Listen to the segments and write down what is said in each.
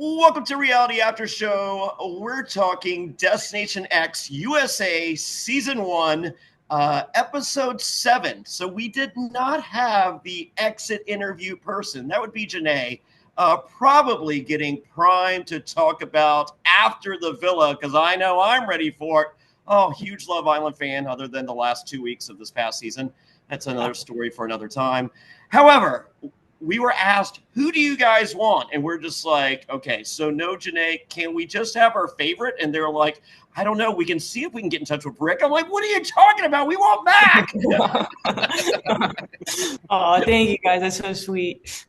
Welcome to Reality After Show. We're talking Destination X USA Season 1, Episode 7. So we did not have the exit interview person. That would be Janae, probably getting primed to talk about After the Villa, because I know I'm ready for it. Oh, huge Love Island fan, other than the last 2 weeks of this past season. That's another story for another time. However, we were asked, who do you guys want? And we're just like, okay, so no, Janae, can we just have our favorite? And they're like, I don't know. We can see if we can get in touch with Rick. I'm like, what are you talking about? We want Mac. Oh, thank you guys. That's so sweet.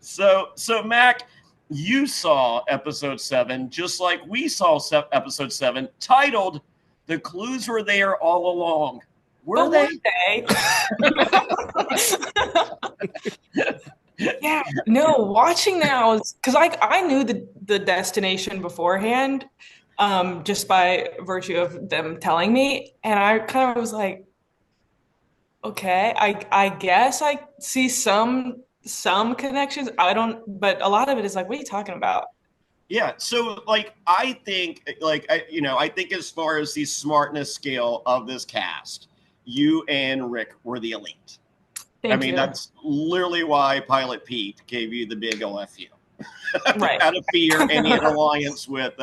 So Mac, you saw episode 7, just like we saw episode 7, titled "The Clues Were There All Along." Were they? Yeah, no, watching now is because I knew the destination beforehand, just by virtue of them telling me, and I kind of was like, okay, I guess I see some connections. I don't, but a lot of it is like, what are you talking about? Yeah, so I think I think as far as the smartness scale of this cast, you and Rick were the elite. Thank you. That's literally why Pilot Pete gave you the big OFU. Right. Out of fear and an alliance with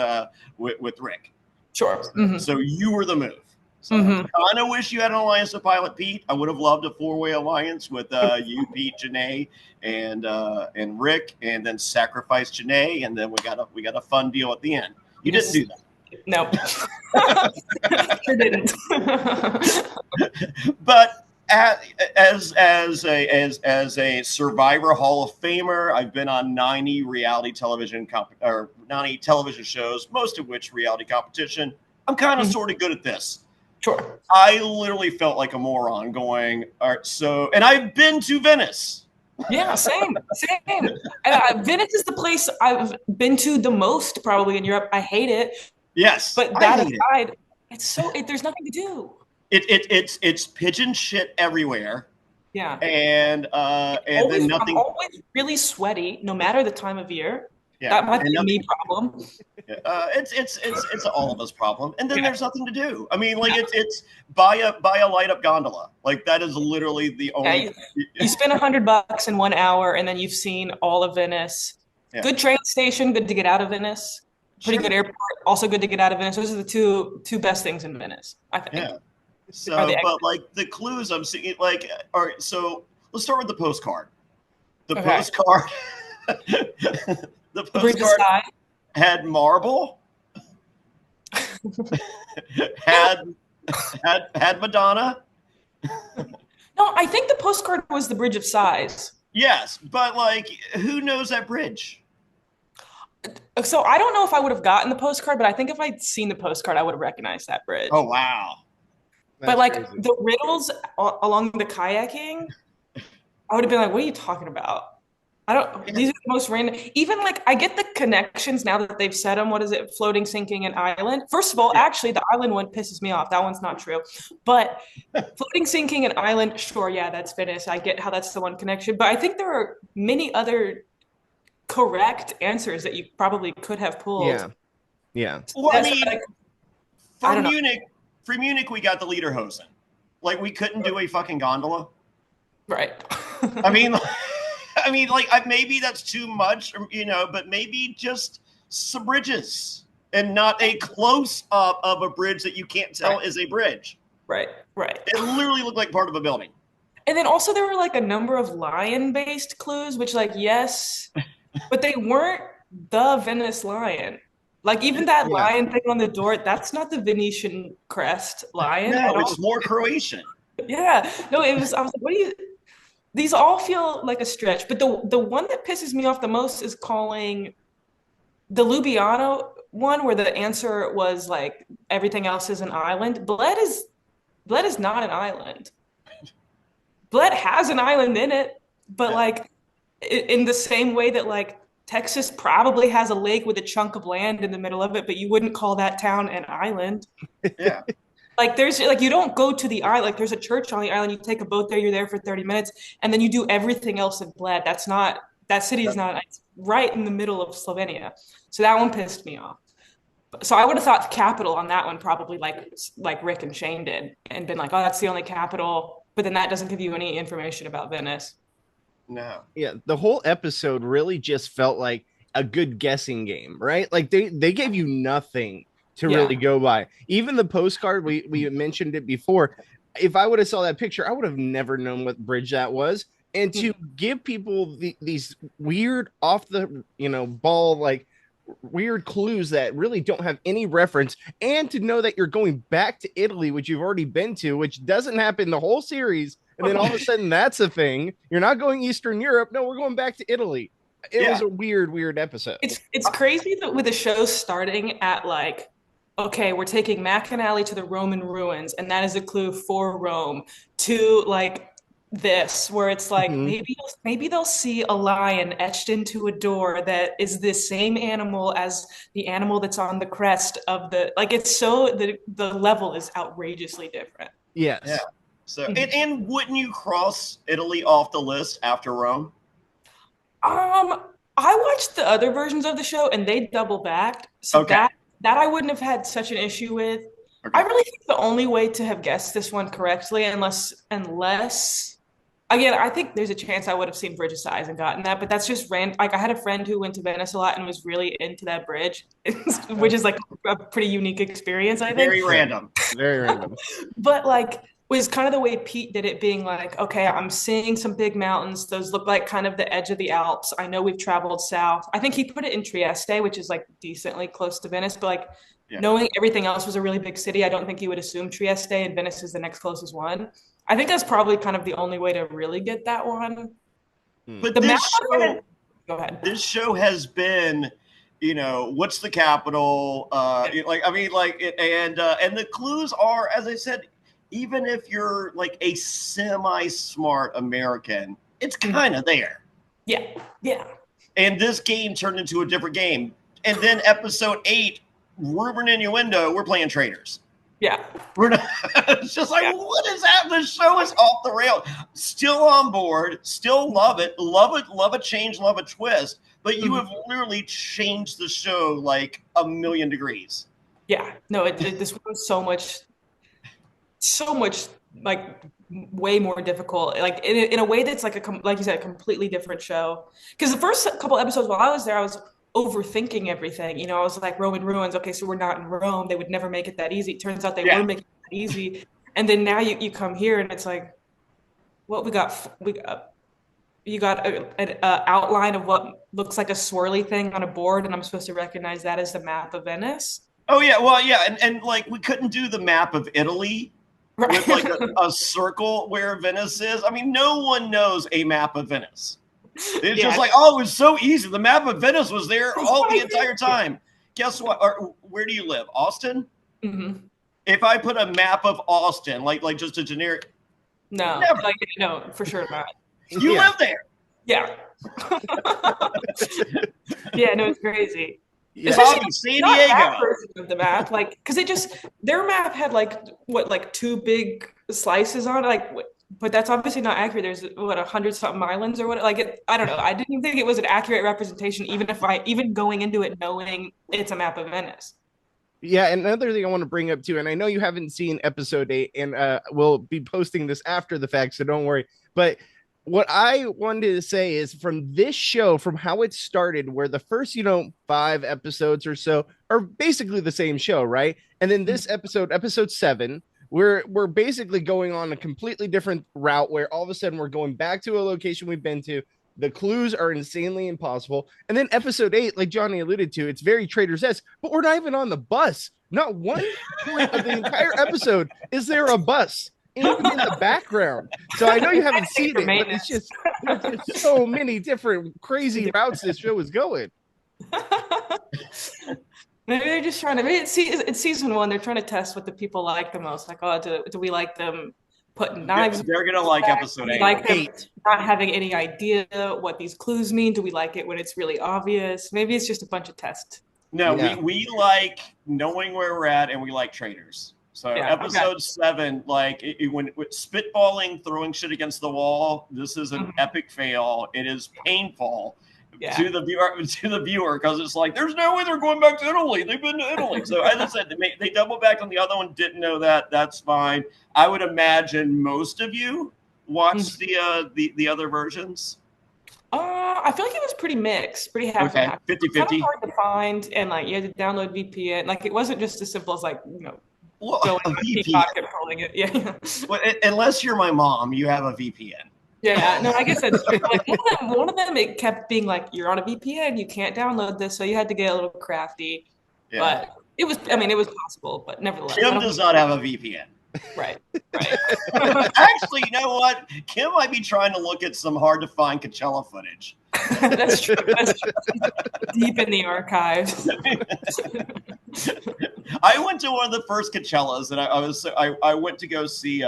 Rick. Sure. So you were the move. So I kind of wish you had an alliance with Pilot Pete. I would have loved a 4-way alliance with you, Pete, Janae, and Rick, and then sacrifice Janae, and then we got a fun deal at the end. You didn't do that. No. Sure didn't. But as a Survivor Hall of Famer, I've been on 90 reality television 90 television shows, most of which reality competition. I'm kind of sort of good at this. Sure. I literally felt like a moron going, all right, so, and I've been to Venice. Yeah, same. And Venice is the place I've been to the most probably in Europe. I hate it. Yes. But that aside, there's nothing to do. It's pigeon shit everywhere. Yeah. And then nothing. I'm always really sweaty, no matter the time of year. Yeah. That might be a me problem. It's all of us problem. And then there's nothing to do. I mean, it's buy a light up gondola. Like that is literally the only. You spend $100 in 1 hour, and then you've seen all of Venice. Yeah. Good train station, good to get out of Venice. Pretty good airport, also good to get out of Venice. Those are the two best things in Venice, I think. Yeah. So, but the clues I'm seeing, all right. So let's start with the postcard. Postcard. The postcard had marble. had Madonna. No, I think the postcard was the Bridge of Sighs. Yes, but who knows that bridge? So I don't know if I would have gotten the postcard, but I think if I'd seen the postcard, I would have recognized that bridge. Oh, wow. That's but crazy. The riddles along the kayaking, I would have been like, what are you talking about? These are the most random. Even I get the connections now that they've said them. What is it? Floating, sinking, and island. First of all, actually, the island one pisses me off. That one's not true. But floating, sinking, and island, sure, yeah, that's Venice. I get how that's the one connection. But I think there are many other correct answers that you probably could have pulled. Yeah. Well, I mean, for Munich, we got the Lederhosen. We couldn't do a fucking gondola. Right. I mean, maybe that's too much, but maybe just some bridges and not a close up of a bridge that you can't tell is a bridge. Right. It literally looked like part of a building. And then also there were a number of lion-based clues, which yes, but they weren't the Venice lion. Even that lion thing on the door, that's not the Venetian crest lion. No, it's more Croatian. Yeah. No, I was like, what do you... These all feel like a stretch, but the one that pisses me off the most is calling the Lubiano one, where the answer was everything else is an island. Bled is not an island. Bled has an island in it, but in the same way that Texas probably has a lake with a chunk of land in the middle of it, but you wouldn't call that town an island. Yeah. There's you don't go to the island. There's a church on the island. You take a boat there. You're there for 30 minutes, and then you do everything else in Bled. That city is not right in the middle of Slovenia. So that one pissed me off. So I would have thought the capital on that one probably like Rick and Shane did and been like, oh, that's the only capital. But then that doesn't give you any information about Venice. No. Yeah, the whole episode really just felt like a good guessing game, right? Like they gave you nothing to really go by. Even the postcard, we mentioned it before. If I would have saw that picture, I would have never known what bridge that was. And to give people these weird off the ball like weird clues that really don't have any reference, and to know that you're going back to Italy, which you've already been to, which doesn't happen the whole series, and then all of a sudden that's a thing. You're not going Eastern Europe. No, we're going back to Italy. It was a weird episode. It's crazy that with the show starting at like, okay, we're taking Mac and Allie to the Roman ruins, and that is a clue for Rome, to like this, where it's like maybe they'll see a lion etched into a door that is the same animal as the animal that's on the crest of the, like, it's so the level is outrageously different. Yes. Yeah. So and wouldn't you cross Italy off the list after Rome? I watched the other versions of the show and they double backed. So that I wouldn't have had such an issue with. Okay. I really think the only way to have guessed this one correctly, unless again, I think there's a chance I would have seen Bridge of Sighs and gotten that, but that's just random. Like, I had a friend who went to Venice a lot and was really into that bridge, which is like a pretty unique experience, I think. Very random. Very random. But like, was kind of the way Pete did it, being like, okay, I'm seeing some big mountains. Those look like kind of the edge of the Alps. I know we've traveled south. I think he put it in Trieste, which is like decently close to Venice, but like knowing everything else was a really big city, I don't think he would assume Trieste, and Venice is the next closest one. I think that's probably kind of the only way to really get that one. But go ahead. This show has been, what's the capital? And the clues are, as I said, even if you're like a semi-smart American, it's kind of there. Yeah. And this game turned into a different game. And then episode 8, rumor and innuendo, we're playing traitors. Yeah. We're not, it's just like, what is that? The show is off the rail. Still on board, still love it, love a change, love a twist. But you have literally changed the show like a million degrees. Yeah. No, this was so much like way more difficult, like in a way that's like like you said, a completely different show. Because the first couple episodes while I was there, I was overthinking everything. I was like, Roman ruins. Okay, so we're not in Rome. They would never make it that easy. It turns out they were making it easy. And then now you come here and it's like, what you got an outline of what looks like a swirly thing on a board, and I'm supposed to recognize that as the map of Venice. Oh yeah, well yeah, and like we couldn't do the map of Italy. Right. With like a circle where Venice is. I mean, no one knows a map of Venice. It's just like, oh, it was so easy. The map of Venice was there all the entire time. Guess what? Where do you live? Austin? Mm-hmm. If I put a map of Austin, like just a generic, no, for sure not. You live there. Yeah. Yeah, no, it's crazy. Yeah. Bobby, San Diego. Of the map, like, because their map had like 2 big slices on it, but that's obviously not accurate. There's 100-something islands or what? Like, I don't know. I didn't even think it was an accurate representation, even going into it knowing it's a map of Venice. Yeah, and another thing I want to bring up too, and I know you haven't seen episode 8, and we'll be posting this after the fact, so don't worry. But what I wanted to say is, from this show, from how it started, where the first 5 episodes or so are basically the same show, right? And then this episode 7. We're basically going on a completely different route, where all of a sudden we're going back to a location we've been to. The clues are insanely impossible. And then episode 8, like Johnny alluded to, it's very Traitors-esque, but we're not even on the bus. Not one point of the entire episode is there a bus, even in the background. So I know you haven't seen it, but it's just there's so many different crazy routes this show is going. Maybe they're just trying to. Maybe it's season 1. They're trying to test what the people like the most. Like, oh, do we like them putting knives? They're gonna like episode 8. Like 8. Not having any idea what these clues mean. Do we like it when it's really obvious? Maybe it's just a bunch of tests. No, we like knowing where we're at, and we like traitors. So episode 7, like when spitballing, throwing shit against the wall, this is an epic fail. It is painful. to the viewer, because it's like, there's no way they're going back to Italy. They've been to Italy. So as I said, they double back on the other one. Didn't know that. That's fine. I would imagine most of you watched the other versions. I feel like it was pretty mixed, pretty half and half. 50-50. It's kind of hard to find, and like you had to download VPN. Like it wasn't just as simple as like going to Peacock and pulling it. Yeah. Well, unless you're my mom, you have a VPN. Yeah, no, I guess that's true. Like one of them, it kept being like, you're on a VPN, you can't download this, so you had to get a little crafty. Yeah. But it was possible, but nevertheless. Kim does not have a VPN. Right. Actually, you know what? Kim might be trying to look at some hard-to-find Coachella footage. That's true. Deep in the archives. I went to one of the first Coachellas, and I went to go see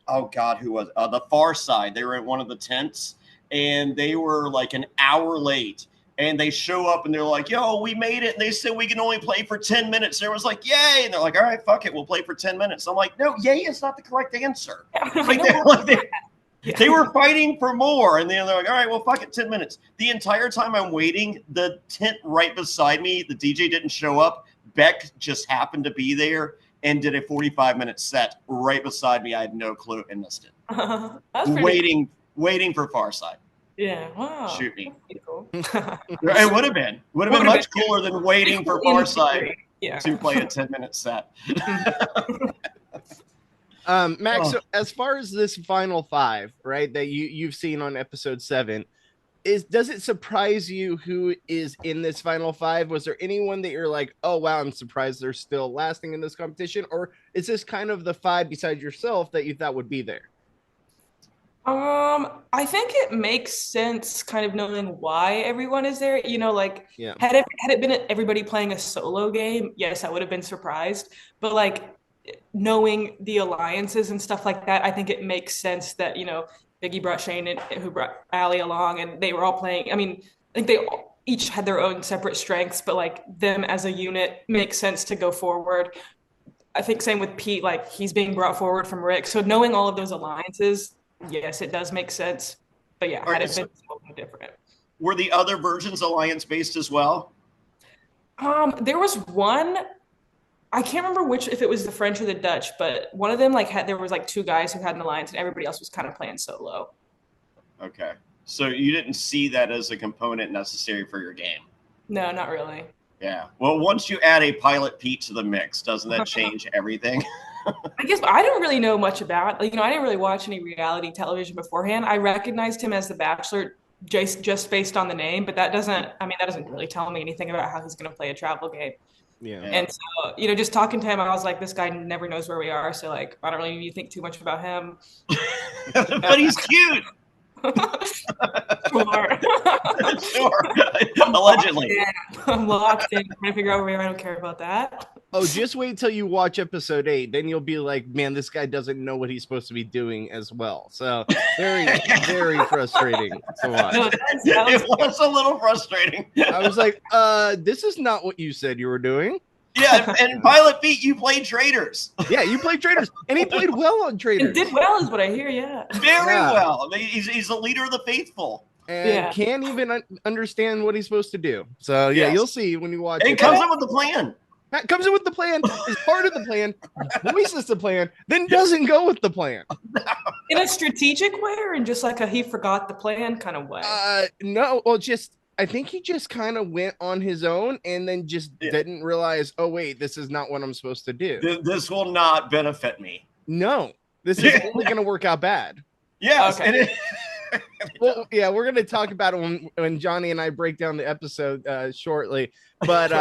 oh God, who was the Far Side? They were in one of the tents, and they were like an hour late. And they show up, and they're like, "Yo, we made it." And they said we can only play for 10 minutes. And everyone's like, "Yay!" And they're like, "All right, fuck it, we'll play for 10 minutes." I'm like, "No, yay is not the correct answer." They were fighting for more, and then they're like, "All right, well, fuck it, 10 minutes." The entire time I'm waiting, the tent right beside me, the DJ didn't show up. Beck just happened to be there and did a 45-minute set right beside me. I had no clue and missed it. Waiting for Far Side. Yeah, wow. Shoot me. Cool. It would have been much cooler than waiting for Far Side to play a 10-minute set. Max, so as far as this final 5, right, that you've seen on episode 7, does it surprise you who is in this final 5? Was there anyone that you're like, oh wow, I'm surprised they're still lasting in this competition? Or is this kind of the 5 besides yourself that you thought would be there? I think it makes sense kind of knowing why everyone is there. You know, like had it been everybody playing a solo game, yes, I would have been surprised. But like knowing the alliances and stuff like that, I think it makes sense that, you know, Biggie brought Shane and who brought Allie along, and they were all playing. I mean, I think they each had their own separate strengths, but like them as a unit makes sense to go forward. I think same with Pete, like he's being brought forward from Rick. So knowing all of those alliances, yes, it does make sense. But yeah, had it been something different. Were the other versions alliance based as well? There was one. I can't remember if it was the French or the Dutch, but one of them there was like 2 guys who had an alliance, and everybody else was kind of playing solo. Okay, so you didn't see that as a component necessary for your game? No, not really. Yeah. Well, once you add a Pilot Pete to the mix, doesn't that change everything? I guess I don't really know much about. I didn't really watch any reality television beforehand. I recognized him as the Bachelor just based on the name, but that doesn't really tell me anything about how he's going to play a travel game. Yeah. And so, just talking to him, I was like, this guy never knows where we are. So like, I don't really need to think too much about him. But he's cute. Sure. Allegedly. I'm locked in. Trying to figure out where we are. I don't care about that. Oh, just wait till you watch episode 8. Then you'll be like, man, this guy doesn't know what he's supposed to be doing as well. So very, very frustrating to watch. No, it was a little frustrating. I was like, this is not what you said you were doing. Yeah, and Pilot Pete, you played Traitors. Yeah, you played Traitors, and he played well on Traitors. And did well is what I hear, yeah. Very well. I mean, he's a leader of the faithful. And can't even understand what he's supposed to do. So, you'll see when you watch it. It comes up with the plan. Comes in with the plan, is part of the plan, voices the plan, then doesn't go with the plan. In a strategic way, or in just like a he forgot the plan kind of way? No, well, I think he just kind of went on his own and then just didn't realize, oh, wait, this is not what I'm supposed to do. This will not benefit me. No, this is only going to work out bad. Yes. Okay. Well, yeah, we're going to talk about it when Johnny and I break down the episode shortly. But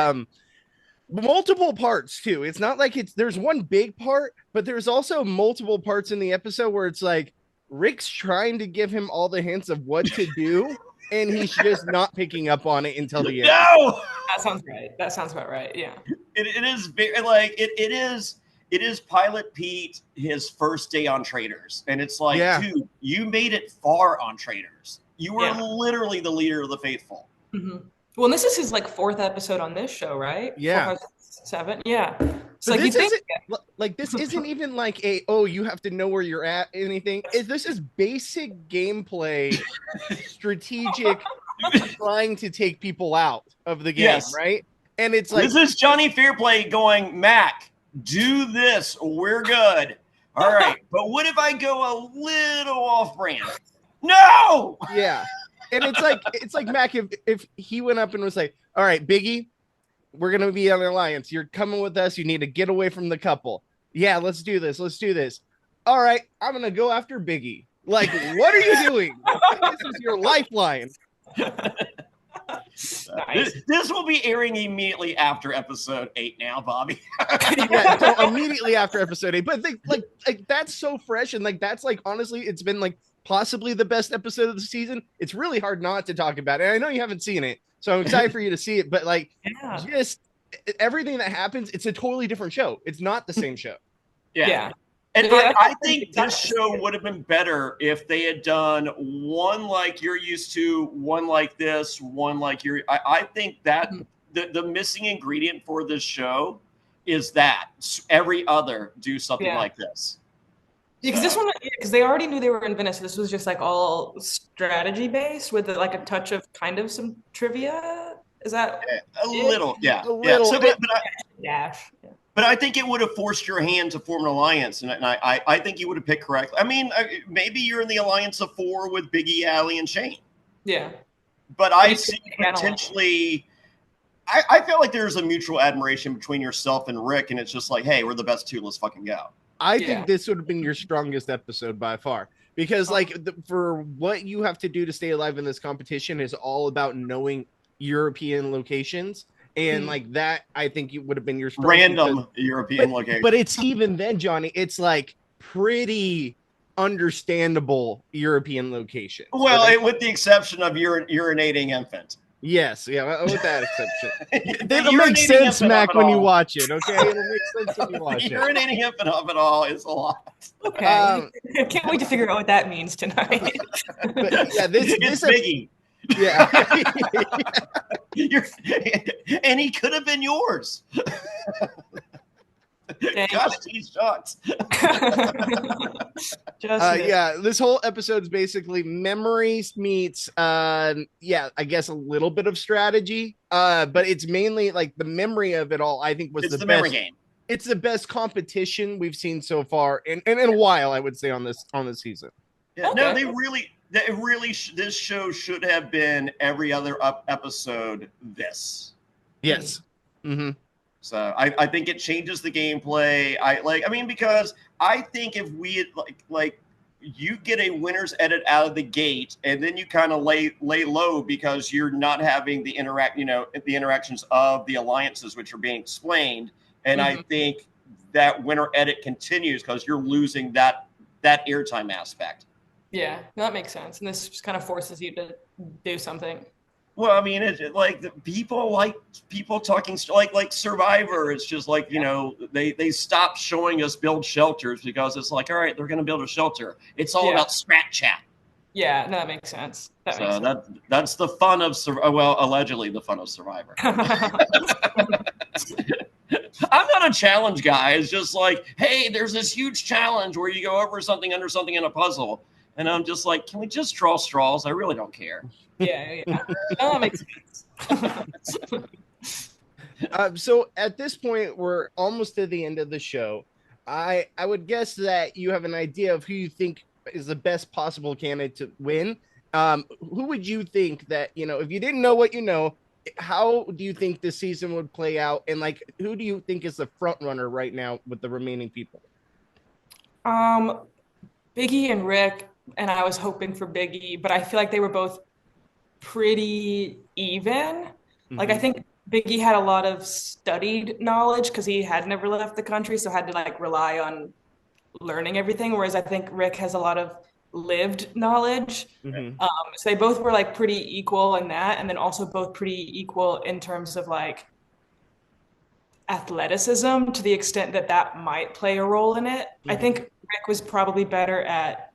multiple parts, too. It's not like there's one big part, but there's also multiple parts in the episode where it's like Rick's trying to give him all the hints of what to do. And he's just not picking up on it until the end. No, that sounds right. That sounds about right. Yeah, it is very like it is Pilot Pete, his first day on Traitors, and it's like, dude, you made it far on Traitors. You were literally the leader of the faithful. Mm-hmm. Well, and this is his 4th episode on this show, right? Yeah, 4, 5, 6, 7. Yeah. So like, this isn't even like you have to know where you're at. Anything. This is basic gameplay, strategic trying to take people out of the game, Yes. right? And it's like, this is Jonny Fairplay going, Mac, do this. We're good. All right. But what if I go a little off brand? No. yeah. And it's like Mac, if he went up and was like, all right, Biggie, we're going to be on an alliance. You're coming with us. You need to get away from the couple. Yeah, let's do this. Let's do this. All right. I'm going to go after Biggie. Like, what are you doing? This is your lifeline. Nice. This will be airing immediately after episode 8 now, Bobby. Yeah, so immediately after episode 8. But like that's so fresh, and like that's like honestly, it's been like possibly the best episode of the season. It's really hard not to talk about it. And I know you haven't seen it, so I'm excited for you to see it. But like, just everything that happens, it's a totally different show. It's not the same show. Yeah. And I think this show would have been better if they had done one like you're used to, one like this, one like you're. I think that the missing ingredient for this show is that every other do something like this. Yeah, because this one, because they already knew they were in Venice. This was just like all strategy based with like a touch of kind of some trivia. Is that a little? Yeah, a little. Yeah. But I think it would have forced your hand to form an alliance, and I think you would have picked correctly. I mean, maybe you're in the alliance of 4 with Biggie, Allie, and Shane. Yeah. But I see potentially – I feel like there's a mutual admiration between yourself and Rick, and it's just like, hey, we're the best 2. Let's fucking go. I think this would have been your strongest episode by far. Because, like, for what you have to do to stay alive in this competition is all about knowing European locations. And like that, I think it would have been your random European location. But it's even then, Johnny, it's like pretty understandable European location. Well, with the exception of urinating infant. Yes, yeah, with that exception. It'll make sense, Mac, when you watch it, okay? It'll make sense when you watch it. Urinating infant of it all is a lot. Okay. Can't wait to figure out what that means tonight. But yeah, this Biggie. Yeah. And he could have been yours. Gosh, these shots. Yeah, this whole episode's basically memories meets I guess a little bit of strategy. But it's mainly like the memory of it all, I think was the best memory game. It's the best competition we've seen so far in a while, I would say, on this season. Yeah, okay. No, this show should have been every other episode this. Yes. Mm-hmm. So I think it changes the gameplay. Because I think if we had like you get a winner's edit out of the gate and then you kind of lay low because you're not having the interactions of the alliances which are being explained. And I think that winner edit continues because you're losing that airtime aspect. Yeah, that makes sense. And this just kind of forces you to do something. Well, I mean, it's like people talking like Survivor. It's just like, they stopped showing us build shelters because it's like, all right, they're going to build a shelter. It's all about scrap chat. Yeah, no, that makes sense. That's the fun of allegedly the fun of Survivor. I'm not a challenge guy. It's just like, hey, there's this huge challenge where you go over something under something in a puzzle. And I'm just like, can we just draw straws? I really don't care. Yeah. No, that makes sense. So at this point, we're almost to the end of the show. I would guess that you have an idea of who you think is the best possible candidate to win. Who would you think that, if you didn't know what you know, how do you think this season would play out? And like, who do you think is the front runner right now with the remaining people? Biggie and Rick, and I was hoping for Biggie, but I feel like they were both pretty even. Like, I think Biggie had a lot of studied knowledge because he had never left the country, so had to like rely on learning everything. Whereas I think Rick has a lot of lived knowledge. So they both were like pretty equal in that, and then also both pretty equal in terms of like athleticism to the extent that might play a role in it. I think Rick was probably better at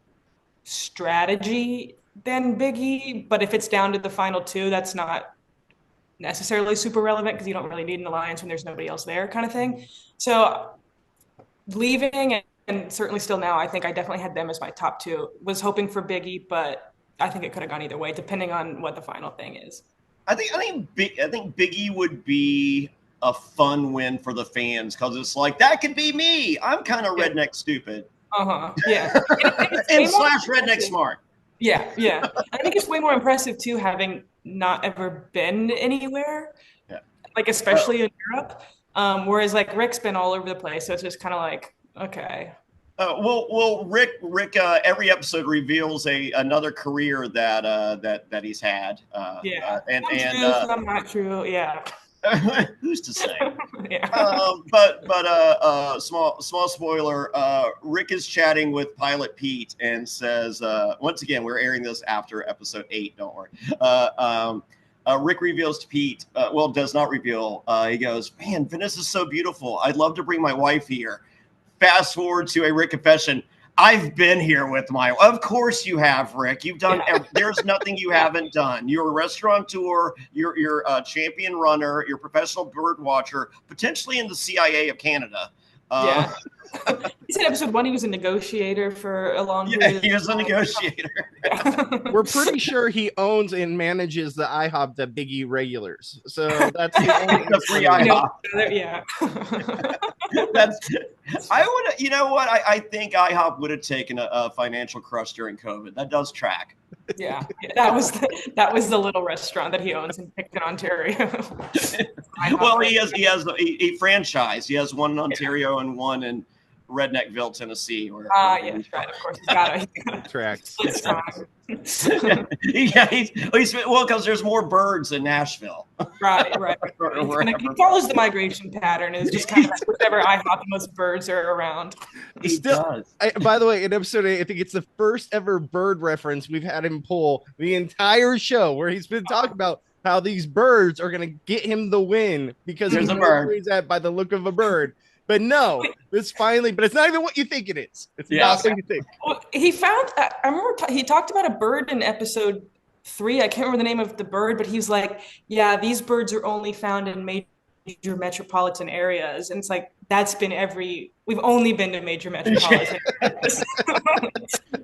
strategy than Biggie, but if it's down to the final 2, that's not necessarily super relevant because you don't really need an alliance when there's nobody else there, kind of thing. So leaving and certainly still now, I think I definitely had them as my top 2. Was hoping for Biggie, but I think it could have gone either way, depending on what the final thing is. I think Biggie would be a fun win for the fans because it's like that could be me. I'm kind of redneck stupid. Yeah. And slash redneck smart. Yeah. I think it's way more impressive too, having not ever been anywhere. Yeah. Like especially in Europe. Whereas like Rick's been all over the place, so it's just kind of like, okay. Well, Rick, every episode reveals another career that he's had. I'm not true. Yeah. Who's to say? Yeah. But small spoiler. Rick is chatting with Pilot Pete and says, once again, we're airing this after episode 8. Don't worry. Rick reveals to Pete. Does not reveal. He goes, "Man, Venice is so beautiful. I'd love to bring my wife here." Fast forward to a Rick confession. I've been here with of course you have, Rick. You've done, there's nothing you haven't done. You're a restaurateur, you're a champion runner, you're a professional bird watcher, potentially in the CIA of Canada. Yeah. He said episode 1 he was a negotiator for a long period. Yeah, he was a negotiator. We're pretty sure he owns and manages the IHOP that Biggie regulars. So that's the free IHOP. Yeah. You know what? I think IHOP would have taken a financial crush during COVID. That does track. Yeah, that was the little restaurant that he owns in Picton, Ontario. Well, he has a franchise. He has one in Ontario and one in Redneckville, Tennessee. Yeah, right. Of course, he's got a tracks. Yeah, because there's more birds in Nashville. Right. He follows the migration pattern. It's just kind of whatever IHOP most birds are around. He does. By the way, in episode 8, I think it's the first ever bird reference we've had him pull the entire show, where he's been talking about how these birds are going to get him the win because there's a bird. Where he's at by the look of a bird. But no, but it's not even what you think it is. It's not what you think. Well, he found, I remember he talked about a bird in episode 3. I can't remember the name of the bird, but he's like, yeah, these birds are only found in major metropolitan areas. And it's like, we've only been to major metropolitan areas.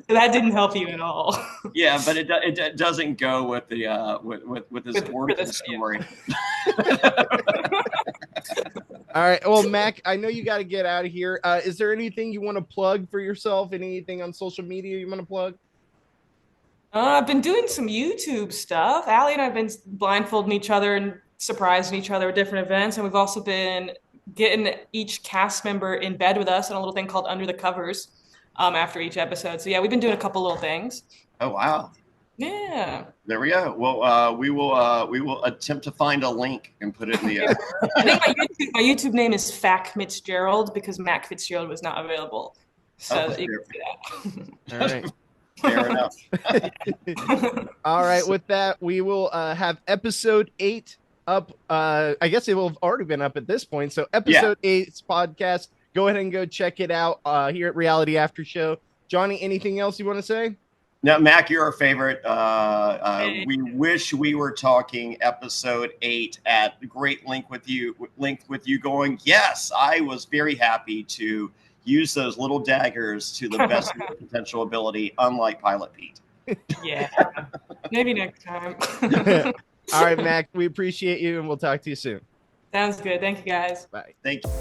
So that didn't help you at all. Yeah, but it doesn't go with the with his origin story. All right. Well, Mac, I know you got to get out of here. Is there anything you want to plug for yourself? Anything on social media you want to plug? I've been doing some YouTube stuff. Allie and I have been blindfolding each other and surprising each other at different events. And we've also been getting each cast member in bed with us on a little thing called Under the Covers after each episode. So, yeah, we've been doing a couple little things. Oh, wow. Yeah. There we go. Well, we will attempt to find a link and put it in the. I think my YouTube name is Fack Fitzgerald because Mack Fitzgerald was not available. So you can see that. All right. Fair enough. All right. With that, we will have episode 8 up. I guess it will have already been up at this point. So episode 8's podcast. Go ahead and go check it out here at Reality After Show. Johnny, anything else you want to say? No, Mac, you're our favorite. We wish we were talking episode 8 at great length with you going, yes, I was very happy to use those little daggers to the best of their potential ability, unlike Pilot Pete. Yeah, maybe next time. All right, Mac, we appreciate you, and we'll talk to you soon. Sounds good. Thank you, guys. Bye. Thank you.